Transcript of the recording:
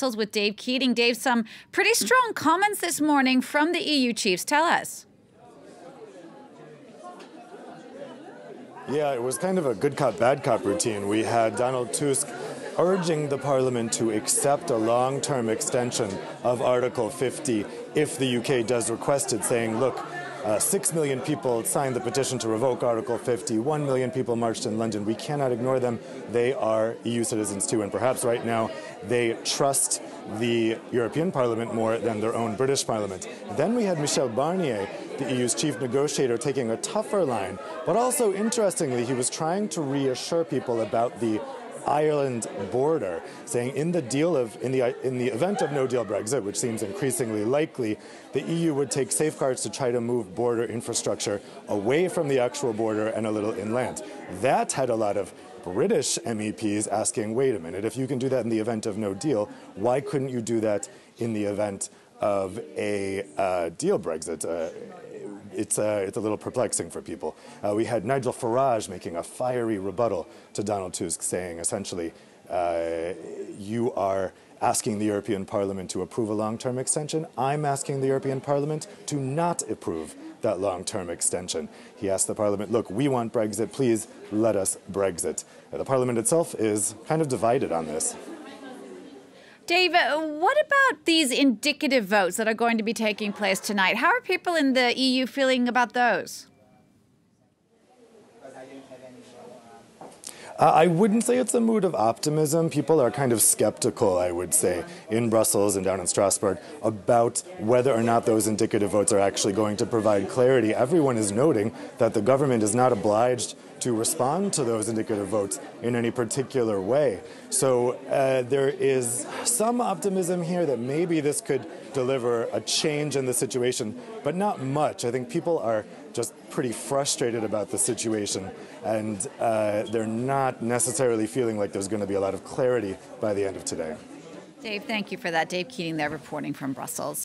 Brussels with Dave Keating. Dave, some pretty strong comments this morning from the EU chiefs. Tell us. Yeah, it was kind of a good cop, bad cop routine. We had Donald Tusk urging the Parliament to accept a long-term extension of Article 50 if the UK does request it, saying, look, 6 million people signed the petition to revoke Article 50. 1 million people marched in London. We cannot ignore them. They are EU citizens too. And perhaps right now they trust the European Parliament more than their own British Parliament. Then we had Michel Barnier, the EU's chief negotiator, taking a tougher line. But also, interestingly, he was trying to reassure people about the Ireland border, saying in the event of no-deal Brexit, which seems increasingly likely, the EU would take safeguards to try to move border infrastructure away from the actual border and a little inland. That had a lot of British MEPs asking, wait a minute, if you can do that in the event of no deal, why couldn't you do that in the event of a deal Brexit? It's a little perplexing for people. We had Nigel Farage making a fiery rebuttal to Donald Tusk, saying essentially, you are asking the European Parliament to approve a long-term extension. I'm asking the European Parliament to not approve that long-term extension. He asked the Parliament, look, we want Brexit, please let us Brexit. The Parliament itself is kind of divided on this. Dave, what about these indicative votes that are going to be taking place tonight? How are people in the EU feeling about those? I wouldn't say it's a mood of optimism. People are kind of skeptical, I would say, in Brussels and down in Strasbourg about whether or not those indicative votes are actually going to provide clarity. Everyone is noting that the government is not obliged to respond to those indicative votes in any particular way. So there is some optimism here that maybe this could deliver a change in the situation, but not much. I think people are just pretty frustrated about the situation, and they're not necessarily feeling like there's going to be a lot of clarity by the end of today. Dave, thank you for that. Dave Keating there reporting from Brussels.